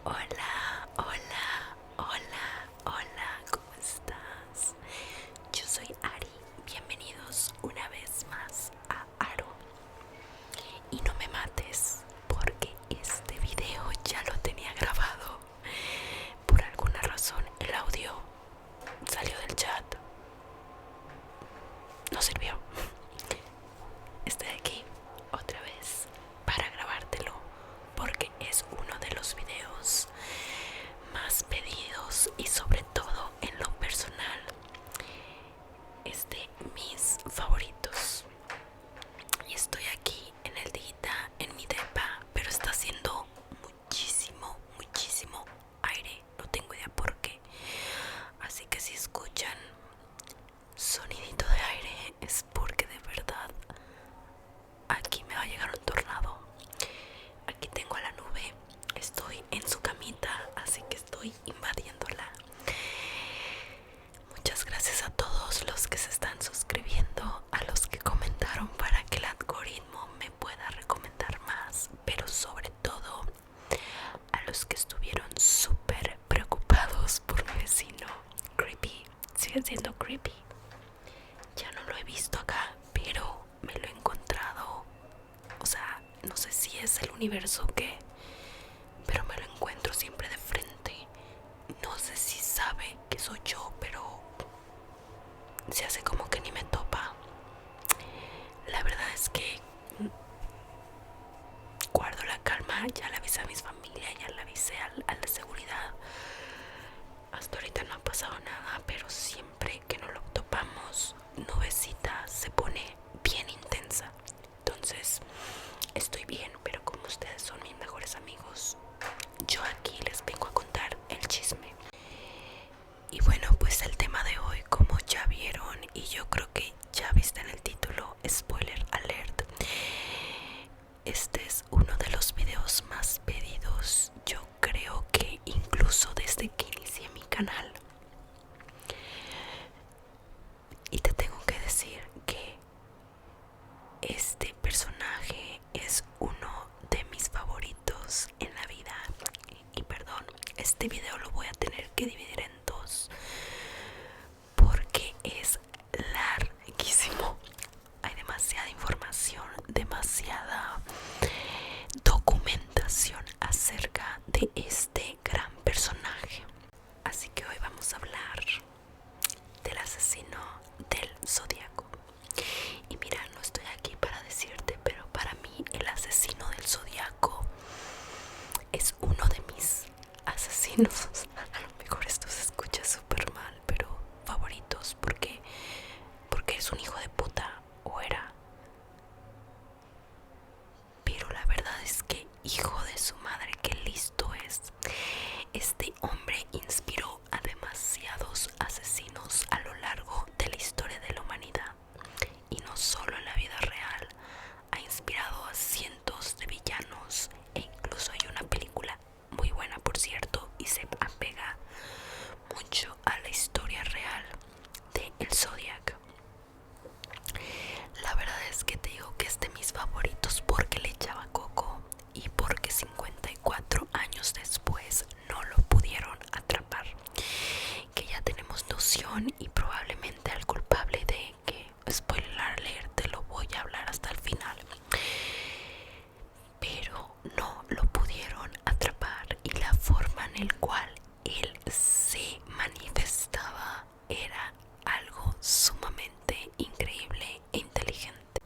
Hola, hola, hola, hola, ¿cómo estás? Yo soy Ari, bienvenidos una vez más a Aro. Y no me mates, porque este video ya lo tenía grabado. Por alguna razón el audio salió del chat, no sirvió. Estoy aquí otra vez para grabártelo, porque es uno de los videos más pedidos y sobre todo en lo personal es de mis favoritos. Y estoy aquí en el dita, en mi depa, pero está haciendo muchísimo aire. No tengo idea por qué. Así que si escuchan sonidito de aire es porque de verdad aquí me va a llegar un tornado. Aquí tengo a la nube, estoy en su camita, así que estoy invadiéndola. Muchas gracias a todos los que se están suscribiendo, a los que comentaron para que el algoritmo me pueda recomendar más, pero sobre todo a los que estuvieron súper preocupados por mi vecino. Creepy, sigue siendo creepy. Ya no lo he visto acá, pero me lo he encontrado. O sea, no sé si es el universo o qué, pero me lo encuentro siempre de frente. No sé si sabe que soy yo, pero se hace como que ni me topa. La verdad es que guardo la calma. Ya le avisé a mis familia, ya le avisé al de seguridad. Hasta ahorita no ha pasado nada, pero siempre que nos lo topamos, nubecita se pone bien intensa. Entonces estoy bien, pero como ustedes son mis mejores amigos, yo aquí les vengo a contar el chisme. Y bueno, pues el tema de hoy, como ya vieron, y yo creo que ya viste en el título, spoiler alert, este es uno de los videos más pedidos, yo creo que incluso desde que inicié mi canal. Y te tengo que decir que este personaje es uno de mis favoritos en la vida. Y perdón, este video lo voy a tener que dividir en dos porque es larguísimo. Hay demasiada información, demasiada documentación acerca de este gran personaje. Así que hoy vamos a hablar del asesino del Zodíaco. Y mira, no estoy aquí para decirte, pero para mí el asesino del Zodíaco es uno de mis asesinos. A lo mejor esto se escucha súper mal, pero favoritos, porque es un hijo de puta, o era. Pero la verdad es que hijo de su madre, qué listo es. Este hombre inspiró a demasiados asesinos a lo largo de la historia de la humanidad. Y no solo en la vida real, ha inspirado a cientos de villanos. E incluso hay una película muy buena, por cierto, y se apega mucho a la historia real de el Zodiac. La verdad es que te digo que es de mis favoritos porque le echaba coco y porque 54 años después no lo pudieron atrapar. Que ya tenemos noción y probablemente al culpable de que, spoiler alert, te lo voy a hablar hasta el final. Pero no lo pudieron atrapar y la forma en el cual él se manifestaba era algo sumamente increíble e inteligente.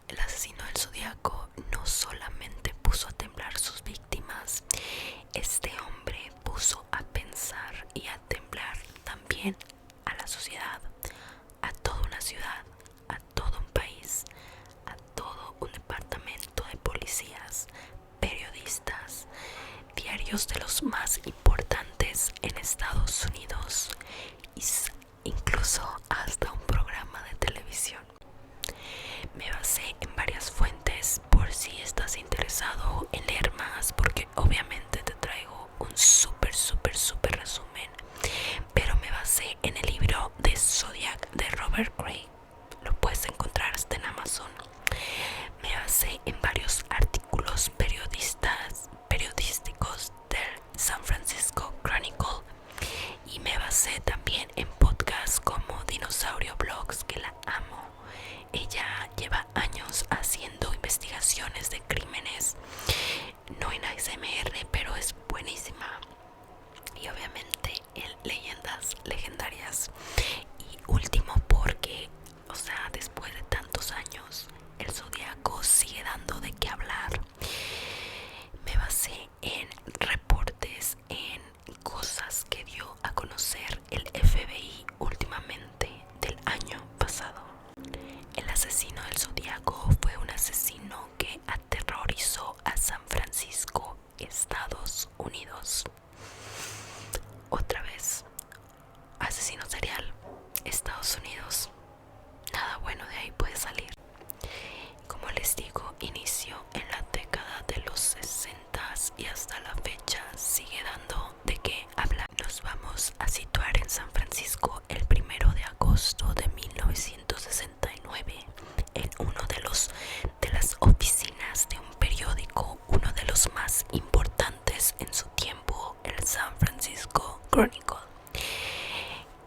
El asesino del Zodíaco no solamente puso a temblar sus víctimas, este hombre puso a pensar y a temblar también a la sociedad, a toda una ciudad, a todo un país, a todo un departamento de policías, periodistas, diarios de los más importantes en Estados Unidos y incluso hasta un programa de televisión. Me basé en varias fuentes por si estás interesado en leer más, porque obviamente te traigo un súper resumen, pero me basé en el libro de Zodiac de Robert Greene. Lo puedes encontrar hasta en Amazon. Me basé en varios artículos periodísticos del asesino del Zodíaco fue un asesino que aterrorizó a San Francisco, Estados Unidos. Otra vez, asesino serial, Estados Unidos. Nada bueno de ahí puede salir. Como les digo, inició en la década de los 60 y hasta la fecha sigue dando de qué hablar. Nos vamos a situar en San Francisco el 1 de agosto de 1969 en uno de las oficinas de un periódico, uno de los más importantes en su tiempo, el San Francisco Chronicle.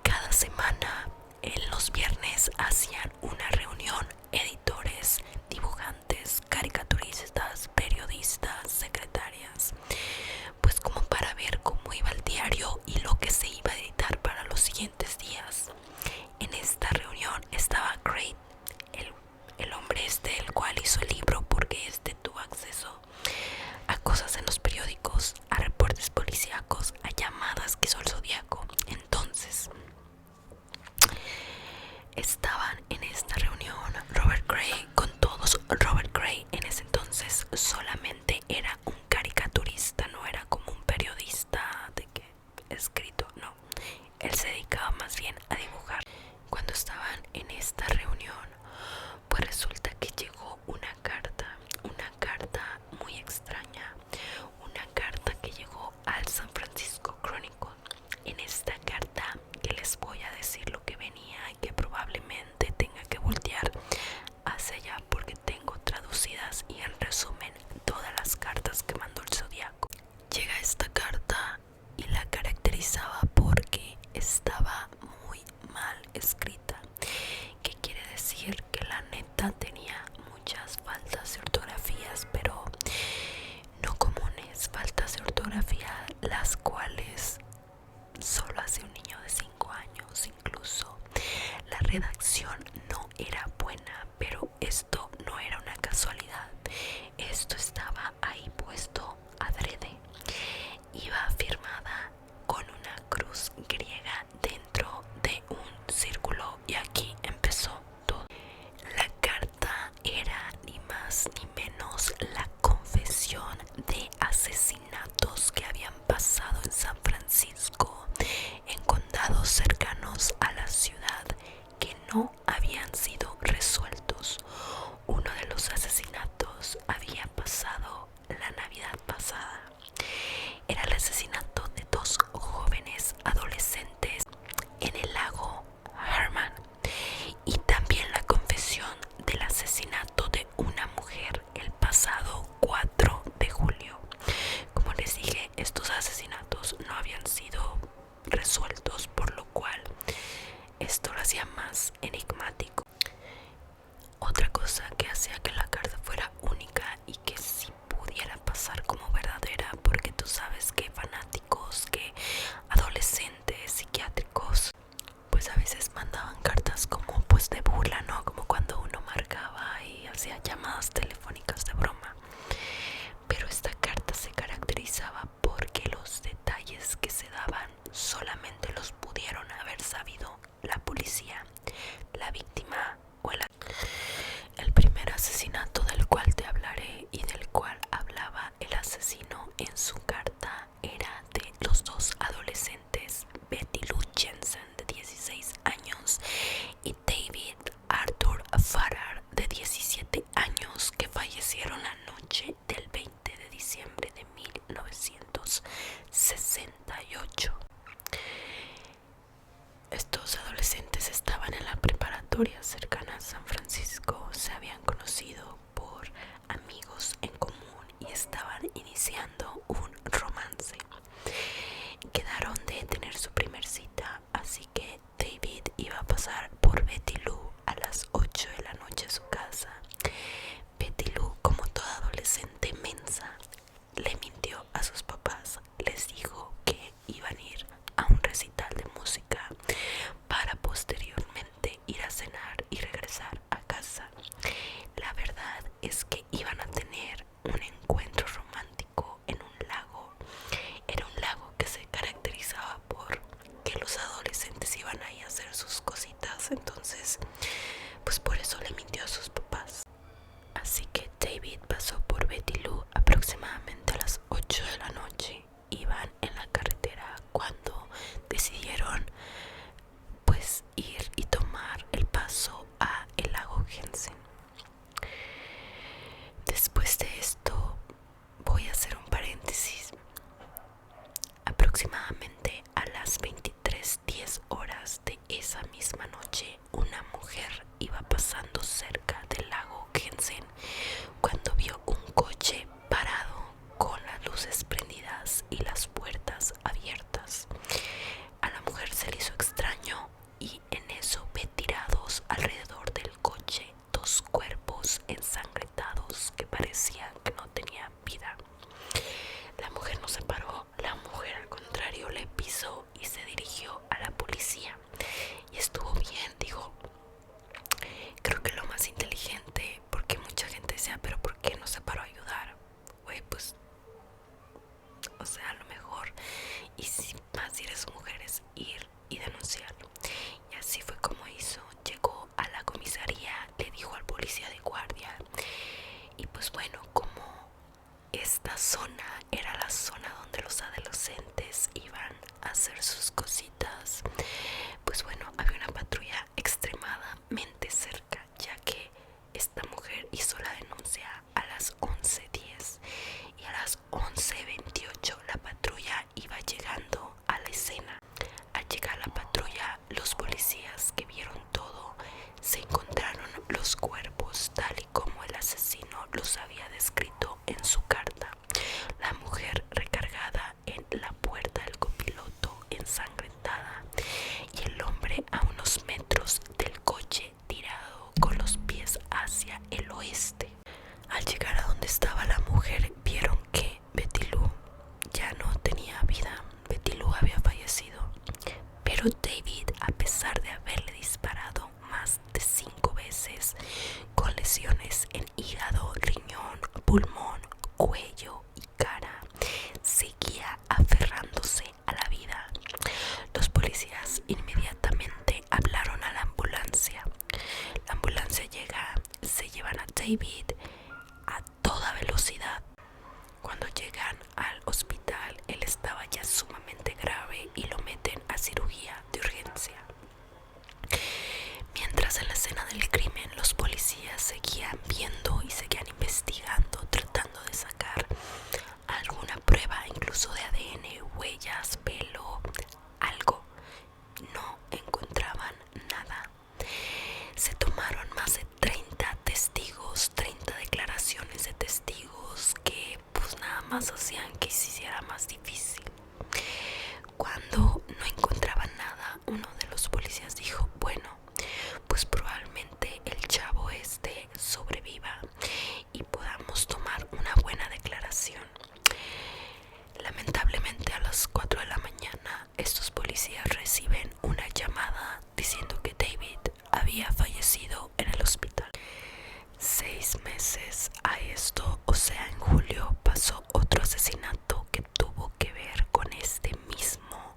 Cada semana, en los viernes, hacían una reunión editores, dibujantes, caricaturistas, periodistas, secretarias, pues como para ver cómo iba el diario y lo que se iba a editar para los siguientes días. En esta reunión estaba Craig, el hombre el cual hizo el libro, porque tuvo acceso a cosas en los periódicos, a reportes policíacos, a llamadas que hizo el Zodíaco. Entonces, estaban en esta reunión Robert Gray con todos. Robert Gray en ese entonces solamente era un caricaturista, no era como un periodista de que escrito, no. Él se dedicaba más bien a dibujar. Cuando estaban en esta reunión, pues resulta que llegó una carta muy extraña, una carta que llegó al San Francisco Chronicle. En esta carta, que les voy a decir lo que venía y que probablemente tenga que voltear hacia allá porque tengo traducidas y en resumen todas las cartas que mandó el Zodíaco. Llega esta carta y la caracterizaba porque estaba muy mal escrita, que quiere decir que la neta tenía muchas faltas de ortografías, pero no comunes, faltas de ortografía las cuales solo hace un niño de 5 años. Incluso la redacción no era buena, pero esto no era una casualidad, esto estaba ahí puesto adrede. Iba firmada con una cruz griega dentro de un círculo y aquí empezó todo. La carta era ni más ni menos la confesión de asesinatos que habían pasado en San Francisco, en condados cercanos a la ciudad, que no habían sido resueltos. Uno de los asesinatos había pasado la Navidad pasada. Era el asesinato de 2 jóvenes adolescentes en el lago Herman, y también la confesión del asesinato de una mujer el pasado 4 de julio. Como les dije, estos asesinatos no habían sido resueltos, por lo cual esto lo hacía más enigmático. Otra cosa que hacía que la carta fuera única y que sí pudiera pasar como verdadera, porque tú sabes que fanáticos, que adolescentes psiquiátricos, pues a veces mandaban cartas como pues de burla, ¿no? Como cuando uno marcaba y hacía llamadas telefónicas de broma. Pero esta carta se caracterizaba porque los detalles que se daban solamente los pudieron haber sabido la policía, la víctima o el primer asesinato del cual te hablaré y del cual hablaba el asesino en su carta era de los 2 adolescentes, Betty Lou Jensen de 16 años y David Arthur Farrar de 17 años, que hacer sus cositas. Pues bueno, había una patrulla extremadamente cerca, ya que esta mujer hizo la denuncia a las 11:10 y a las 11:28 la patrulla iba llegando a la escena. Al llegar la patrulla, los policías que vieron todo se encontraron los cuerpos tal y como el asesino los había descrito en su carta. La mujer recargada en la puerta del copiloto, ensangrentada, y el hombre a unos metros del coche tirado con los pies hacia el oeste. Al llegar a donde estaba la mujer, vieron que Betty Lou ya no tenía vida. Betty Lou había fallecido, pero David, a pesar de haberle disparado más de 5 veces con lesiones en hígado, riñón, pulmón, cuello y cara, seguía aferrándose a la vida. Los policías inmediatamente hablaron a la ambulancia. La ambulancia llega, se llevan a David a toda velocidad. Cuando llegan al hospital, él estaba ya sumamente grave y lo meten a cirugía de urgencia. Mientras en la escena del crimen los policías seguían viendo y seguían investigando, tratando de sacar alguna prueba, incluso de ADN, huellas, pelo, algo, no encontraban nada. Se tomaron más de 30 testigos, 30 declaraciones de testigos que pues nada más hacían que se hiciera más difícil. Cuando no encontraban nada, uno de los policías dijo, bueno, pues probablemente el chavo este sobreviva y podamos tomar una buena declaración. Lamentablemente a las 4 de la mañana estos policías reciben una llamada diciendo que David había fallecido en el hospital. 6 meses a esto, o sea en julio, pasó otro asesinato que tuvo que ver con este mismo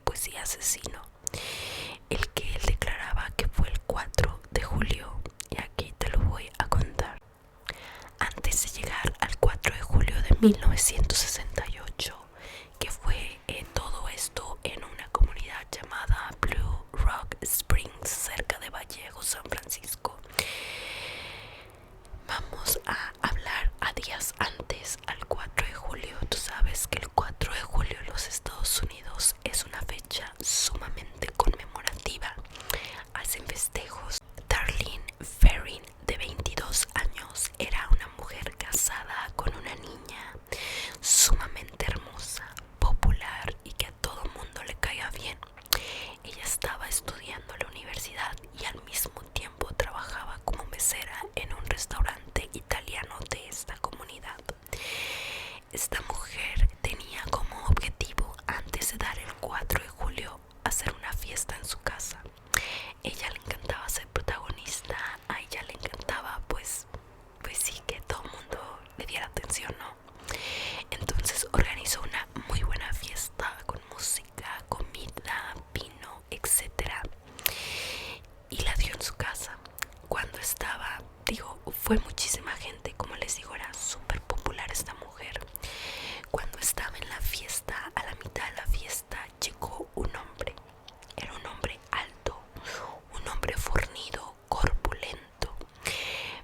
pues sí, asesino, el que él declaraba que fue el 4 de julio, y aquí te lo voy a contar. Antes de llegar al 4 de julio de 1968, que fue todo esto en una comunidad llamada Blue Rock Springs, cerca de Vallejo, San Francisco. Vamos a hablar a días antes, al 4 de julio. Tú sabes que el 4 de julio en los Estados Unidos es una fecha sumamente conmemorativa. Hacen festejos. Darlene Ferrin, de 22 años, era una mujer casada con una niña sumamente hermosa, popular y que a todo mundo le caía bien. Ella estaba estudiando en la universidad y al mismo tiempo trabajaba como mesera en un restaurante italiano de esta comunidad. Esta mujer tenía como objetivo, antes de dar el 4 de julio, hacer una fiesta en su casa. Ella le encantaba ser protagonista, a ella le encantaba pues sí, que todo el mundo le diera atención, ¿no? Entonces organizó una muy buena fiesta con música, comida, vino, etcétera, y la dio en su casa. Cuando estaba, fue muchísima gente, como les digo, era súper popular esta mujer. Cuando estaba en la fiesta, a la mitad de la fiesta, llegó un hombre. Era un hombre alto, un hombre fornido, corpulento,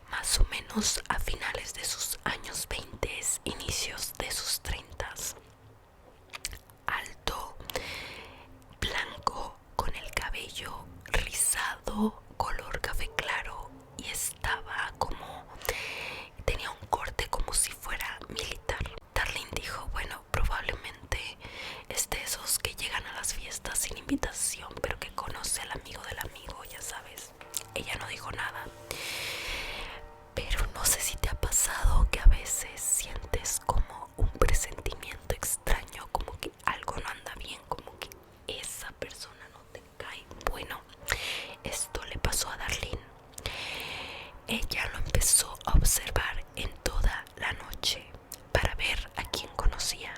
más o menos a finales de sus años 20, inicios de sus 30. Alto, blanco, con el cabello rizado, color café claro, y tenía un corte como si fuera militar. Darlene dijo, bueno, probablemente es de esos que llegan a las fiestas sin invitación, pero que conoce al amigo del amigo, ya sabes. Ella no dijo nada. Pero no sé si te ha pasado que a veces sientes como un presentimiento extraño, como que algo no anda bien, como que esa persona no te cae. Bueno, esto le pasó a Darlene. Ella lo empezó a observar en toda la noche para ver a quién conocía.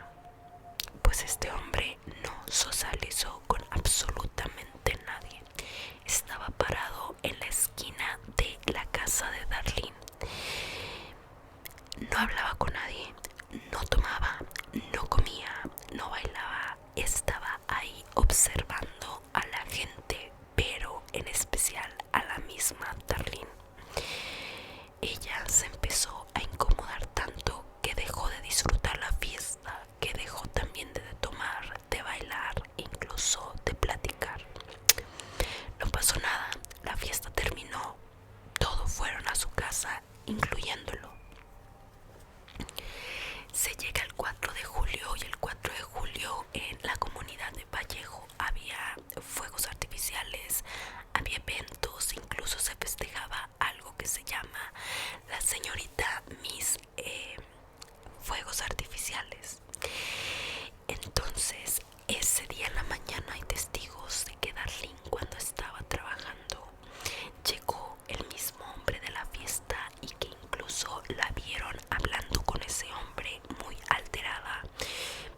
Pues este hombre no socializó con absolutamente nadie. Estaba parado en la esquina de la casa de Darlene. No hablaba con nadie, no tomaba, no comía, no bailaba. Es incluyéndolo. Se llega el 4 de julio y el 4 de julio en la comunidad de Vallejo había fuegos artificiales, había eventos, incluso se festejaba algo que se llama la señorita Miss Fuegos Artificiales. Entonces, ese día en la mañana hay testigos de que Darlene, cuando estaba trabajando, llegó el mismo hombre de la fiesta y que incluso la vieron hablando con ese hombre muy alterada,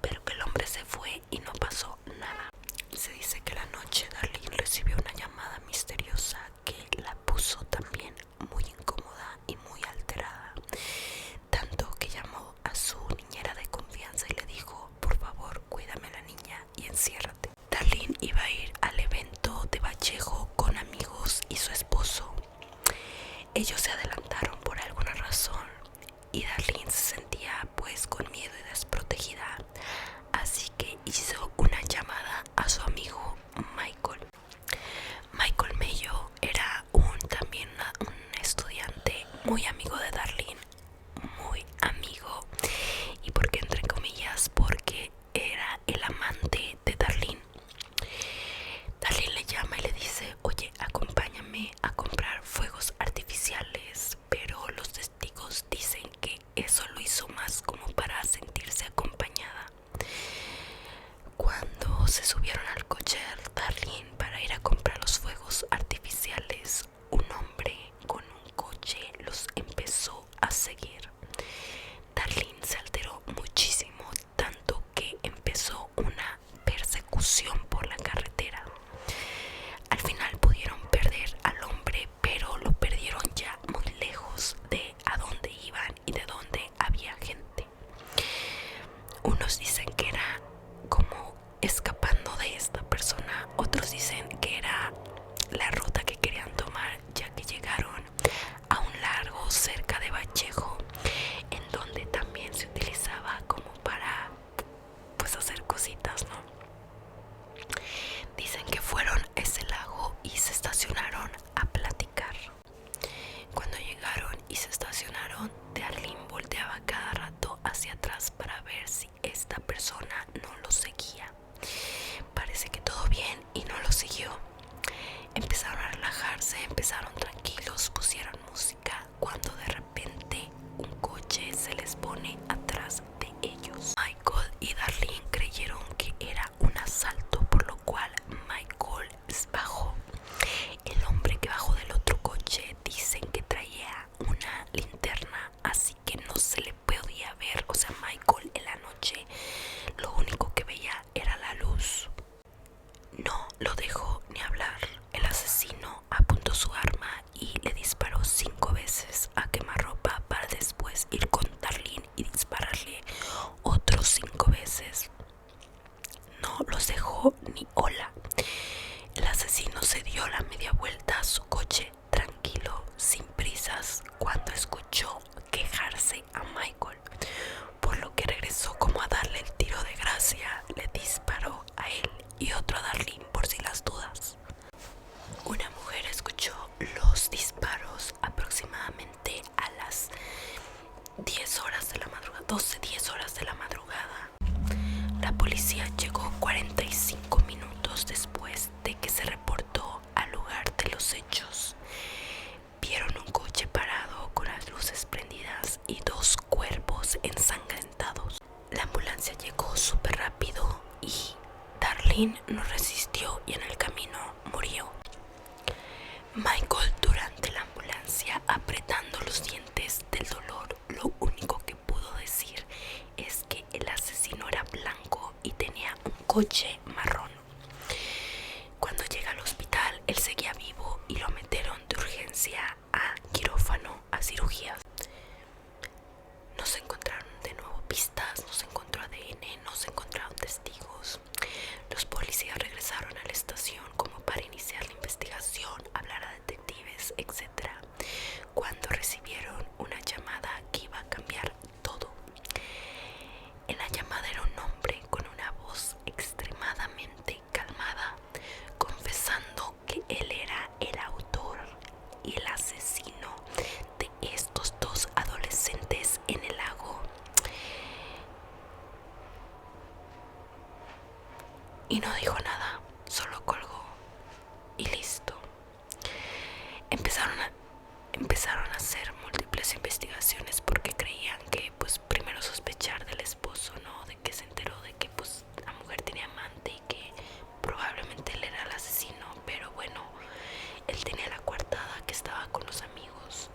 pero que el hombre se fue y no pasó nada. Se dice que la noche Darlene recibió una llamada misteriosa que la puso también muy incómoda y muy alterada, tanto que llamó a su niñera de confianza y le dijo: por favor, cuídame a la niña y enciérrate. Darlene iba a ir al evento de Vallejo con amigos y su esposo. Ellos se adelantaron por alguna razón y Darlene se sentía pues con miedo y desprotegida, así que hizo una llamada a su amigo Michael. Michael Mayo era también un estudiante muy amigo de Darlene, muy amigo, y porque entre comillas, porque era el amante de Darlene. Darlene le llama y le dice: oye, acompáñame a comprar fuegos artificiales, pero los testigos dicen que eso lo hizo más como para sentirse acompañada. Cuando se subieron al coche de Darlene para ir a comprar los fuegos artificiales, un hombre con un coche los empezó a seguir. Darlene se alteró muchísimo, tanto que empezó una persecución por la carretera. Al final pudieron perder al hombre, pero lo perdieron ya muy lejos de a dónde iban y de dónde había gente. Unos dicen que era como escapando de esta persona, otros dicen que era la ruta que querían tomar, ya que llegaron a un lago cerca de Vallejo, en donde también se utilizaba como para pues hacer cositas, ¿no? Dicen que fueron a ese lago y se estacionaron a platicar. Cuando llegaron y se estacionaron, Darlene volteaba cada rato hacia atrás para ver si esta persona no lo seguía. Parece que todo bien y no lo siguió. Empezaron a relajarse, empezaron tranquilos, pusieron música, cuando de repente un coche se les pone atrás de ellos. Michael y Darlene creyeron que era un asalto, por lo cual Michael bajó. El hombre que bajó del otro coche dicen que traía una linterna, así que no se le podía ver. O sea, Michael en la noche lo único que veía era la luz. No lo dejó ni hablar. El asesino apuntó su arma y le disparó 5 veces a quemarropa para después ir con Darlene y dispararle otros 5 veces. No los dejó ni hola. El asesino se dio la media vuelta a su coche, tranquilo, sin prisas, cuando escuchó quejarse a Michael, por lo que regresó como a darle el tiro de gracia. Le disparó a él y otro a Darlene por si las dudas. Una mujer escuchó los disparos aproximadamente a las 10 horas de la madrugada, 10 horas de la madrugada. La policía llegó 45 minutos después de que se reportó al lugar de los hechos. Vieron un coche parado con las luces prendidas y 2 cuerpos ensangrentados. La ambulancia llegó súper rápido y Darlene no resistió y en el camino murió. Michael, durante la ambulancia, apretando los dientes del dolor, lo único que pudo decir es que el asesino era blanco y tenía un coche marrón. Cuando llega al hospital, él seguía vivo y lo metieron de urgencia a quirófano, a cirugías. No se encontraron de nuevo pistas, no se encontró ADN, no se encontraron testigos. Los policías regresaron a la estación como para iniciar la investigación, hablar a detectives, etc., cuando recibieron una llamada que iba a cambiar todo. En la llamada era un hombre con una voz extremadamente calmada, confesando que él era el autor y el asesino de estos 2 y no dijo nada, solo colgó y listo. Empezaron a hacer múltiples investigaciones porque creían que pues primero sospechar del esposo, ¿no? De que se enteró de que pues la mujer tenía amante y que probablemente él era el asesino, pero bueno, él tenía la coartada que estaba con los amigos.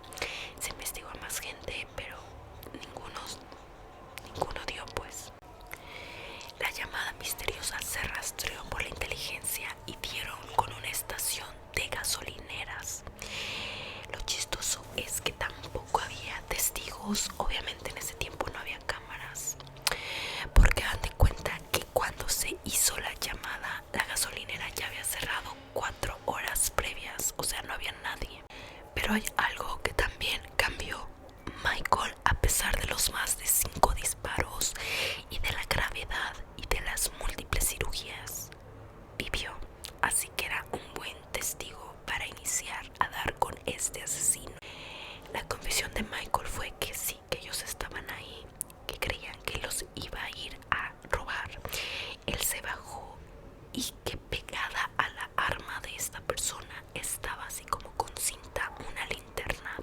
Se investigó a más gente, pero ninguno dio pues. La llamada misteriosa se rastreó por la inteligencia y dieron con una estación de gasolineras. Lo chistoso es que tampoco había testigos, obviamente en ese tiempo no había cámaras, porque dan de cuenta que cuando se hizo la llamada, la gasolinera ya había cerrado 4 horas previas, o sea, no había nadie. Pero hay algo que también cambió. Michael, a pesar de los más de 5 disparos y de la gravedad y de las múltiples cirugías, vivió, así que era un buen testigo para iniciar a dar con este asesino. La confesión de Michael fue que sí, que ellos estaban ahí, que creían que los iba a ir a robar. Él se bajó y que pegada a la arma de esta persona estaba así como con cinta una linterna,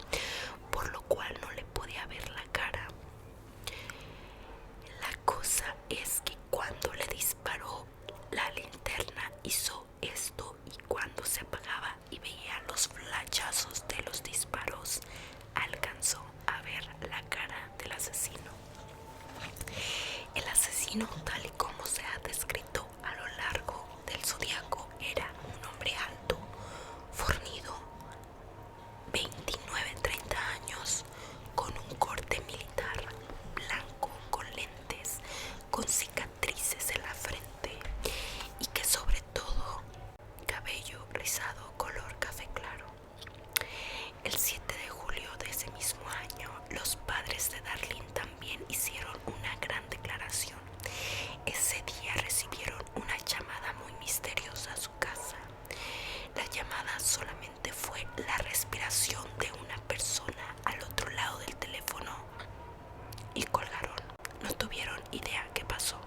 por lo cual no le podía ver la cara. La cosa es que cuando le disparó, la linterna hizo esto, y cuando se apagaba y veía los flashazos de los disparos, alcanzó a ver la cara del asesino. El asesino, tal y como se ha descrito a lo largo del Zodíaco, era un hombre alto, fornido, 29-30 años, con un corte militar, blanco, con lentes, con cicatrices en la frente y que sobre todo cabello rizado color café claro. El 7 de julio de ese mismo año, los padres de Darlene también hicieron una gran declaración. Ese día recibieron una llamada muy misteriosa a su casa. La llamada solamente fue la respiración de una persona al otro lado del teléfono y colgaron. No tuvieron idea qué pasó.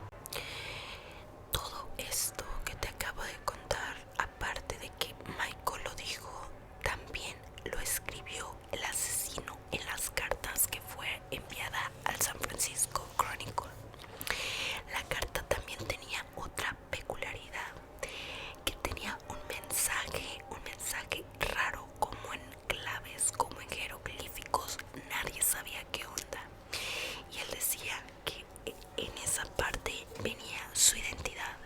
Todo esto que te acabo de contar, aparte de que Michael lo dijo, también lo escribió el asesino en las cartas que fue enviada al San Francisco Chronicle. La carta también tenía otra peculiaridad, que tenía un mensaje raro, como en claves, como en jeroglíficos. Nadie sabía qué onda. Y él decía que en esa parte venía su identidad,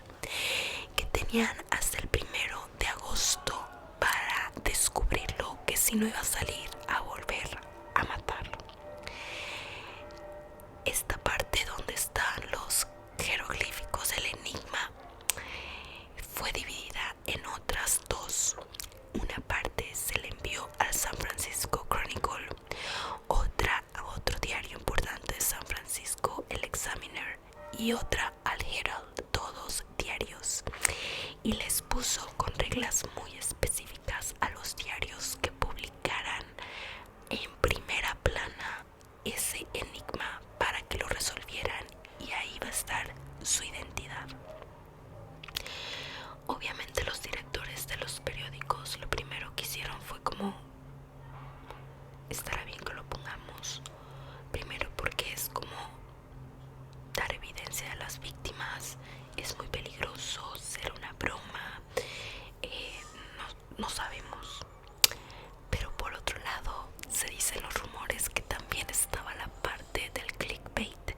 que tenían hasta el 1 de agosto para descubrirlo, que si no iba a salir a volver a matarlo. Esta parte donde están los jeroglíficos, el enigma, fue dividida en otras dos. Una parte se le envió al San Francisco Chronicle, otra a otro diario importante de San Francisco, el Examiner, y otra al Herald, todos diarios. Y les puso con reglas muy específicas a los diarios que publicaran en primera plana ese enigma para que lo resolvieran, y ahí va a estar su identidad. Obviamente los directores de los periódicos lo primero que hicieron fue como, estará bien que lo pongamos, primero porque es como dar evidencia de las víctimas, es muy peligroso, será una broma, no sabemos. Pero por otro lado, se dicen los rumores que también estaba la parte del clickbait,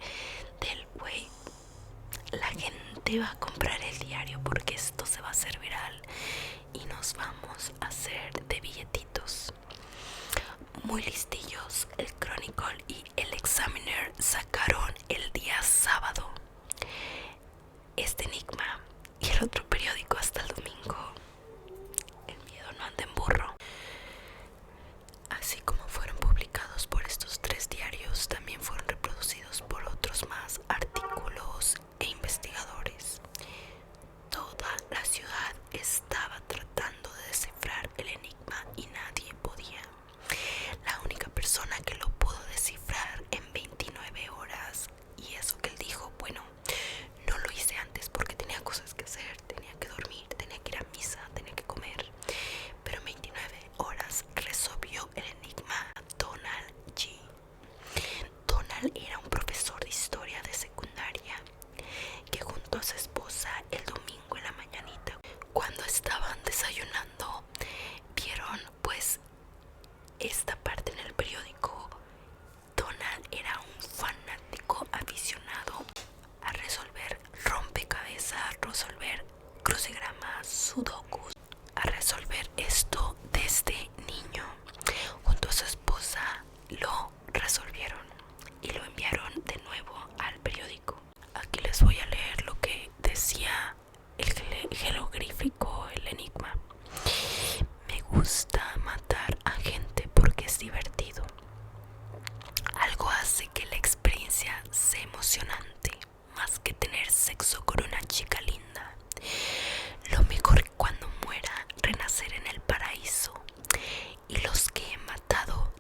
del güey, la gente va a comprar el diario porque esto se va a hacer viral y nos vamos a hacer de billetitos. Muy listillos, el Chronicle y el Examiner sacaron el día sábado este enigma, y el otro periódico hasta el domingo. El miedo no anda en burro. Así como fueron publicados por estos 3 diarios, también fueron reproducidos por otros más artículos e investigadores. Toda la ciudad estaba tratando de descifrar el enigma y nadie podía. La única persona que lo pudo descifrar en 29 horas, y eso que él dijo, bueno, no lo hice antes porque tenía cosas que hacer, tenía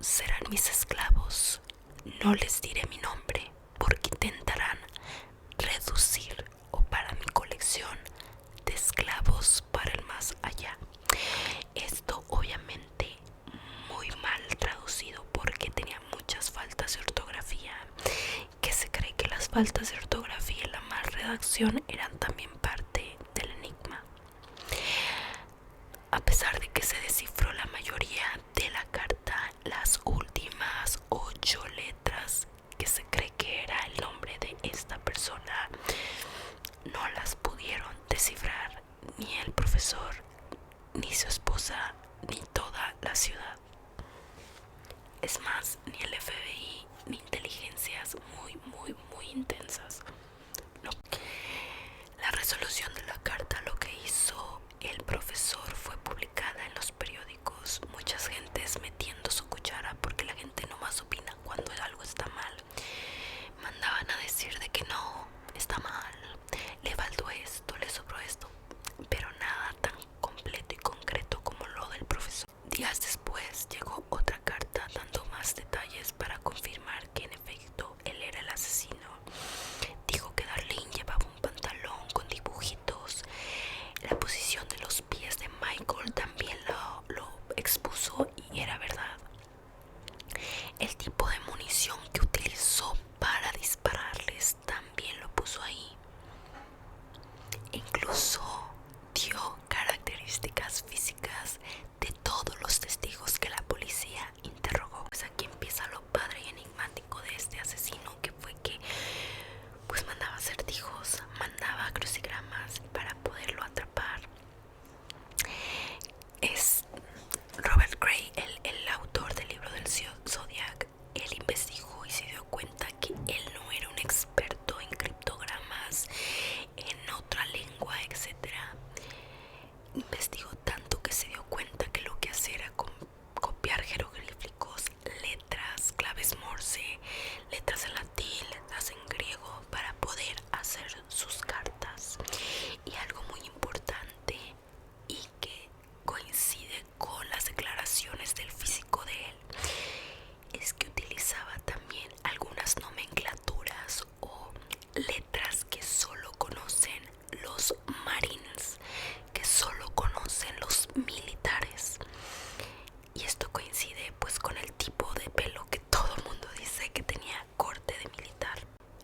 serán mis esclavos. No les diré mi nombre porque intentarán reducir o para mi colección de esclavos para el más allá. Esto obviamente muy mal traducido porque tenía muchas faltas de ortografía, que se cree que las faltas de ortografía y la mal redacción eran también parte del enigma. A pesar de que se descifró la mayoría de la carta, las últimas 8 letras, que se cree que era el nombre de esta persona, no las pudieron descifrar ni el profesor, ni su esposa, ni toda la ciudad. Es más, ni el FBI, ni inteligencias muy intensas. No. La resolución de la carta, lo que hizo el profesor, fue publicada en los periódicos. Muchas gentes metiendo su cuchara porque la gente nomás opina cuando algo está mal. Mandaban a decir de que no, está mal, le faltó esto, le sobró esto, pero nada tan completo y concreto como lo del profesor. Días después llegó otra carta dando más detalles para confirmar que en efecto él era el asesino. Dijo que Darlene llevaba un pantalón con dibujitos. La posición de los pies de Michael también lo expuso y era verdad. El tipo de munición que utilizó para dispararles también lo puso ahí. Incluso dio características físicas de todos los testigos que la policía interrogó. Pues aquí empieza lo padre y enigmático de este asesino, que fue que pues mandaba acertijos, mandaba crucigramas para poderlo atrapar. Es Robert Gray, el autor del libro del Zodiac. Él investigó y se dio cuenta que él no era un experto en criptogramas, en otra lengua, etc. Investigó tanto que se dio cuenta que lo que hacía era copiar jeroglíficos, letras, claves Morse, letras en latín, letras en griego para poder hacer sus cartas. Y algo muy importante y que coincide con las declaraciones del físico de él es que utilizaba también algunas nomenclaturas o letras que solo conocen los marines, que solo conocen los militares. Y esto coincide pues con el tipo de pelo que todo el mundo dice que tenía corte de militar.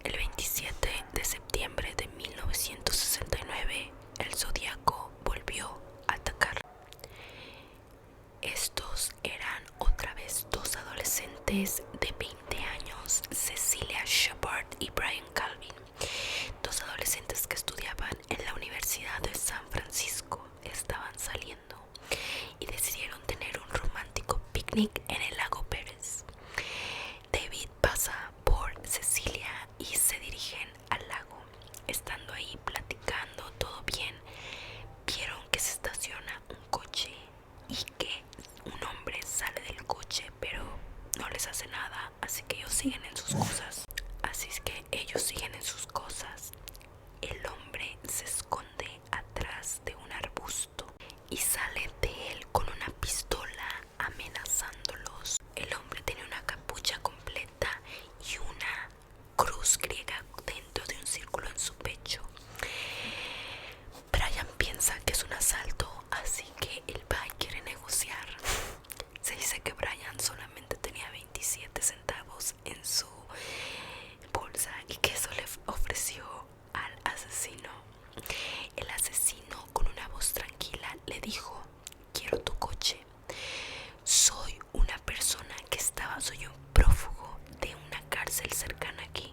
El 27 de septiembre de 1969, el Zodíaco volvió a atacar. Estos eran otra vez dos adolescentes de 20 años, Cecilia Shepard y Brian Calvin, dos adolescentes que estudiaban en la Universidad de San Francisco. Estaban saliendo y decidieron tener un romántico picnic en el lago Pérez. David pasa por Cecilia y se dirigen al lago. Estando ahí platicando todo bien, vieron que se estaciona un coche y que un hombre sale del coche, pero no les hace nada, así que ellos siguen en sus cosas. El hombre se esconde atrás de un arbusto y sale de él con una pistola amenazándolos. El hombre tiene una capucha completa y una cruz griega dentro de un círculo en su pecho. Brian piensa que es un asalto, así que él va y quiere negociar. Se dice que Brian solamente tenía 27 centavos en su bolsa y que eso le ofreció al asesino. El asesino, con una voz tranquila, le dijo: quiero tu coche. Soy un prófugo de una cárcel cercana aquí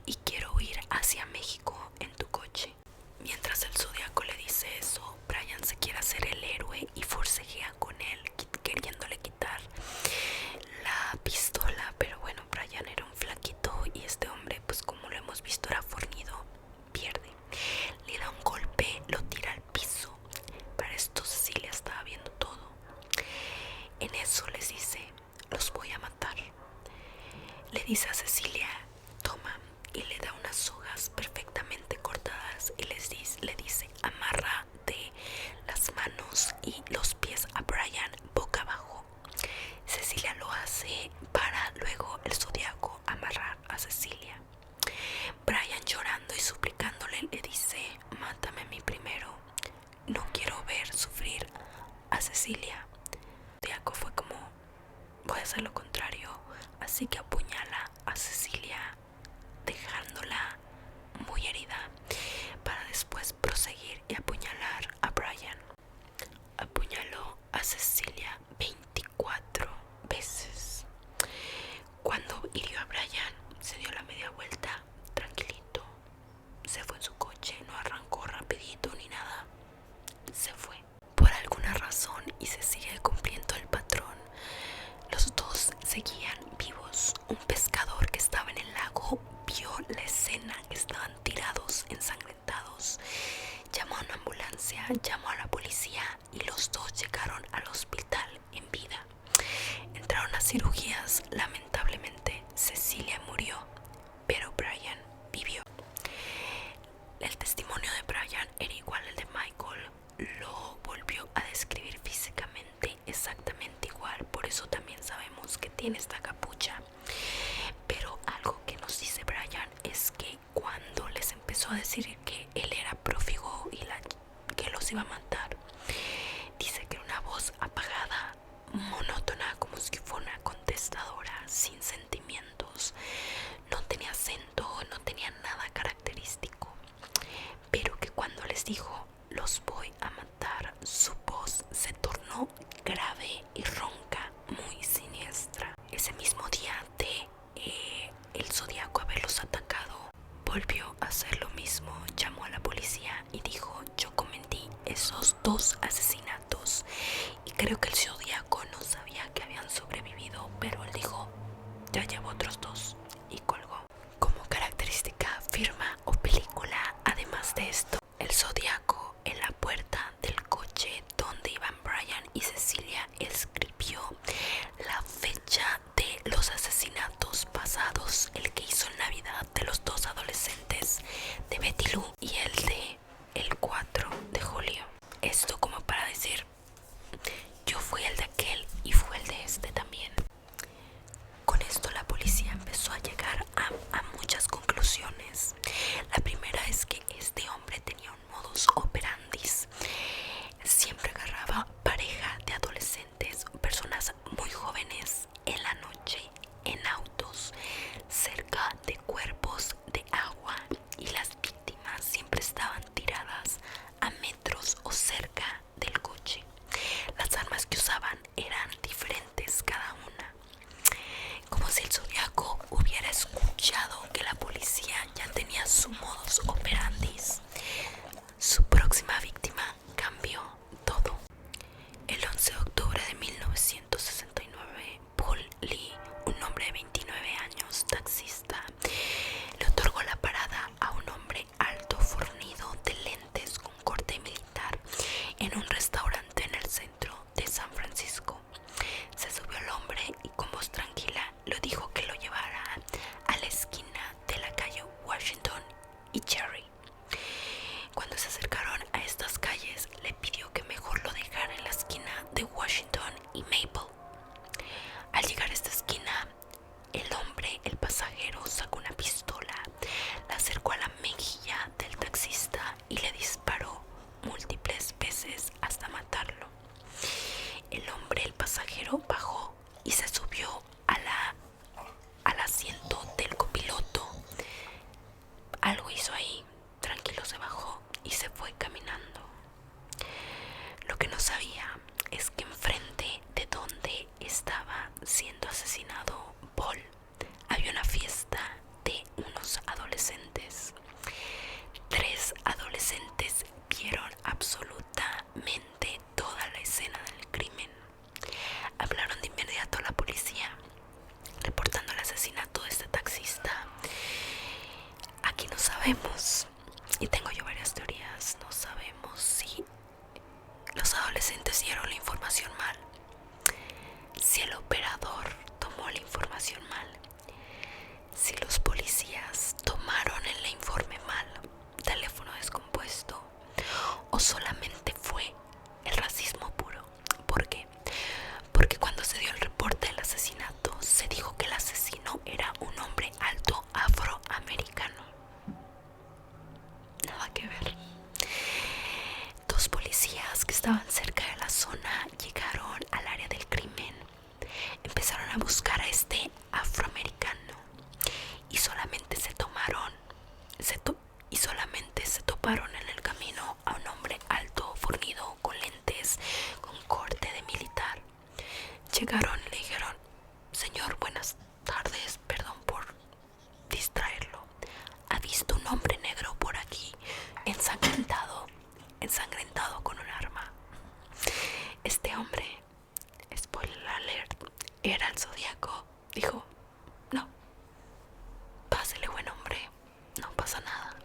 y quiero ir hacia México en tu coche. Mientras el Zodíaco le dice eso, Brian se quiere hacer el héroe y forcejea con él, queriéndole quitar la pistola. Pero bueno, Brian era un flaquito y este hombre, pues como lo hemos visto, era fornido. Pierde, le da un golpe, lo tira al piso. Para esto Cecilia estaba viendo todo. En eso les dice: los voy a matar. Le dice a Cecilia: toma, y le da unas sogas perfectamente cortadas y le dice: amarra de las manos y los pies a Brian boca abajo. Cecilia lo hace así que apuñala a Cecilia dejándola muy herida para después proseguir y apuñalar a Brian. Apuñaló a Cecilia 24 veces. Cuando hirió a Brian, se dio la media vuelta tranquilito, se fue en su coche, no arrancó rapidito ni nada, se fue. Por alguna razón, y se sigue cumpliendo el patrón, los dos seguían vivos. Un pescador que estaba en el lago vio la escena, que estaban tirados, ensangrentados. Llamó a una ambulancia, llamó a la policía y los dos llegaron al hospital en vida. Entraron a cirugías. Lamentablemente Cecilia murió, pero Brian vivió. El testimonio de Brian era igual al de Michael. Lo volvió a describir físicamente exactamente igual, por eso también sabemos que tiene esta capucha. Pero algo que nos dice Brian es que cuando les empezó a decir que él era prófugo y que los iba a matar, dice que era una voz apagada, monótona, como si fuera una contestadora, sin sentimientos. No tenía acento, no tenía nada característico. Pero que cuando les dijo los voy a matar, su voz se tornó grave y ronca, muy siniestra. Ese mismo día de el Zodíaco haberlos atacado, volvió a hacer lo mismo. Llamó a la policía y dijo: yo cometí esos 2 asesinatos. Y creo que el Zodíaco no sabía que habían sobrevivido, pero él dijo: ya llevo otros 2, y colgó. Como característica, firma o película, además de esto, el Zodíaco en la puerta del coche donde iban Brian y Cecilia escribió la fecha de los asesinatos pasados, el que hizo en Navidad de los 2 adolescentes de Betty Lou y el de el 4 de julio. Esto como para zodiaco dijo: no, pásele, buen hombre, no pasa nada.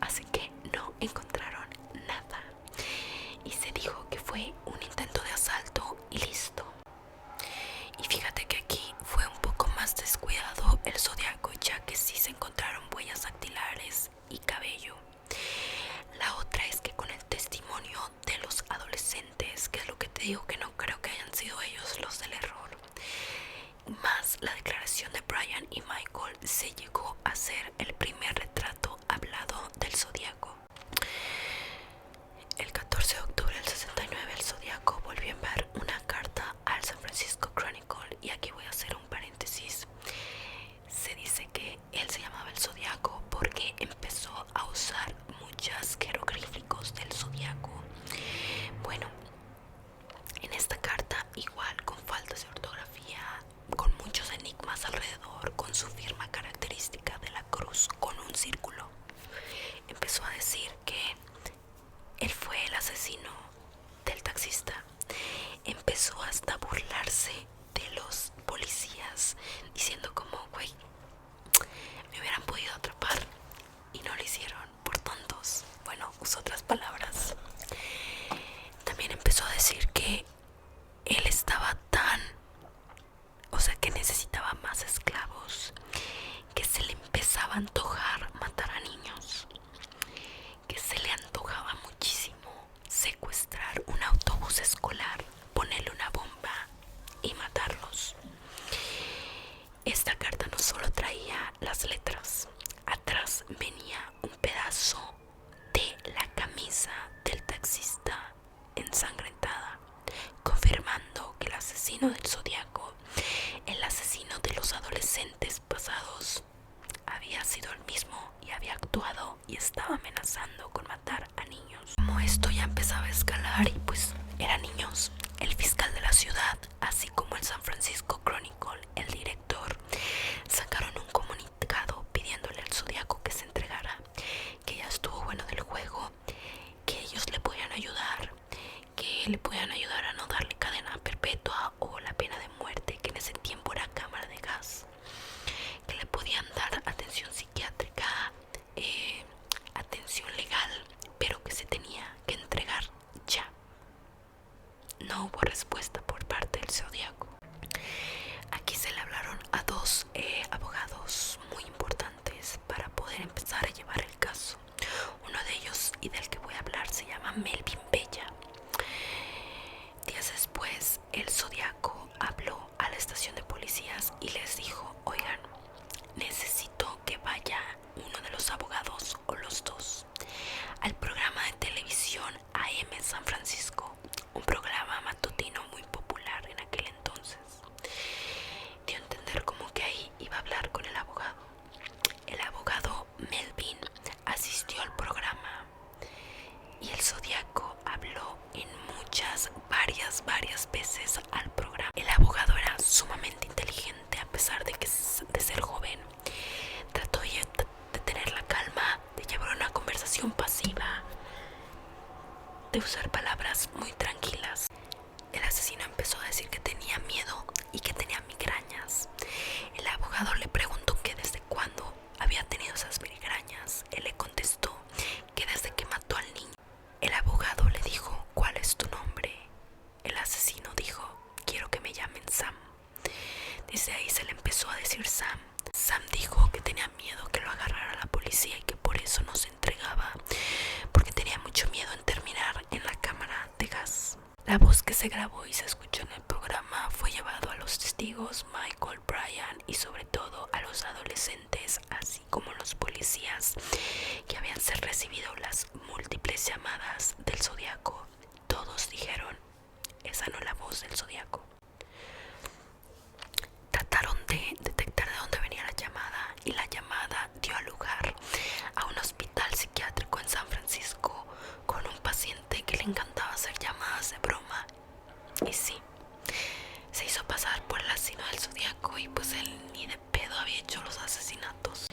Así que no encontraron nada y se dijo que fue un intento de asalto y listo. Y fíjate que aquí fue un poco más descuidado el zodiaco, ya que sí se encontraron huellas dactilares y cabello. La otra es que con el testimonio de los adolescentes, que es lo que te digo, que no creo que hayan sido ellos los del error, más la declaración de Brian y Michael, se llegó a hacer el primer retrato hablado del zodiaco. El 14 de octubre del 69, el zodiaco volvió a enviar una carta al San Francisco Chronicle, y aquí voy a hacer un paréntesis. Se dice que él se llamaba el zodiaco porque empezó a usar muchos jeroglíficos del zodiaco. Bueno, en esta carta, igual con faltas de ortografía, con muchos enigmas alrededor, con su firma característica de la cruz con un círculo, empezó a decir que él fue el asesino del taxista. Empezó hasta a burlarse de los policías, diciendo como: güey, me hubieran podido atrapar y no lo hicieron por tontos. Bueno, usó otras palabras. También empezó a decir que él estaba que necesitaba más esclavos, que se le empezaba a antojar matar a niños, que se le antojaba muchísimo secuestrar un autobús escolar, ponerle una bomba y matarlos. Esta carta no solo traía las letras, atrás venía un pedazo de la camisa del taxista ensangrentada, confirmando que el asesino del zodiaco, el asesino de los adolescentes pasados, había sido el mismo y había actuado y estaba amenazando con matar a niños. Como esto ya empezaba a escalar y pues eran niños, el fiscal de la ciudad, así como el San Francisco Chronicle, el director, sacaron un comunicado pidiéndole al zodiaco que se entregara, que ya estuvo bueno del juego, que ellos le podían ayudar, que le podían ayudar a no darle cadena perpetua o la pena de muerte, que en ese tiempo era cámara de gas, que le podían dar atención psiquiátrica, atención legal, pero que se tenía que entregar ya. No hubo respuesta por parte del zodiaco. Aquí se le hablaron a dos abogados muy importantes para poder empezar a llevar el caso. Uno de ellos, y del que voy a hablar, se llama Melvin Bella. Días después, el zodiaco habló a la estación de policías y les dijo: oigan, necesito que vaya uno de los abogados o los dos al programa de televisión AM San Francisco, un programa matutino muy popular en aquel entonces. Dio a entender como que ahí iba a hablar con el abogado. El abogado Melvin asistió al programa y el zodiaco habló en varias veces al programa. El abogado era sumamente inteligente, a pesar de ser joven. Trató de tener la calma, de llevar una conversación pasiva, de usar palabras muy tranquilas. El asesino empezó a decir que tenía miedo y que tenía migrañas. El abogado le preguntó que desde cuándo había tenido esas migrañas. Él le contestó que desde que mató al niño. El abogado le dijo: ¿cuál es tu nombre? El asesino dijo: quiero que me llamen Sam. Desde ahí se le empezó a decir Sam. Sam dijo que tenía miedo que lo agarrara la policía y que por eso no se entregaba, porque tenía mucho miedo en terminar en la cámara de gas. La voz que se grabó y se escuchó en el programa fue llevado a los testigos Michael, Brian y sobre todo a los adolescentes, así como los policías que habían recibido las múltiples llamadas del zodiaco. Todos dijeron: esa no es la voz del zodiaco. Trataron de detectar de dónde venía la llamada y la llamada dio lugar a un hospital psiquiátrico en San Francisco con un paciente que le encantaba hacer llamadas de broma. Y sí, se hizo pasar por el asesino del zodiaco y pues él ni de pedo había hecho los asesinatos.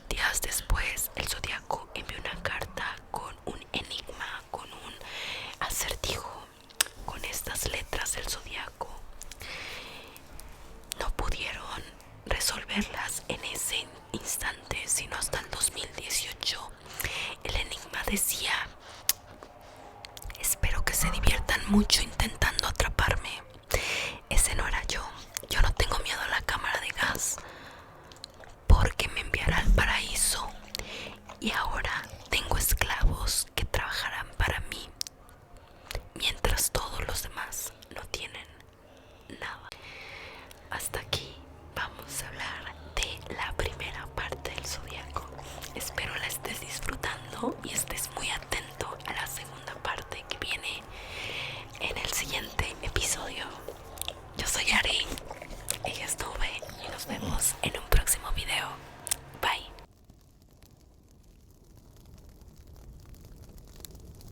Días después, el zodiaco envió una carta con un enigma, con un acertijo, con estas letras del zodiaco leerlas en ese instante, sino hasta el 2018. El enigma decía: espero que se diviertan mucho intentando atraparme. Ese no era yo. Yo no tengo miedo a la cámara de gas, porque me enviará al paraíso. Y ahora tengo esclavos que trabajarán para mí, mientras todos los demás no tienen nada. Hasta aquí vamos a hablar de la primera parte del zodiaco. Espero la estés disfrutando y estés muy atento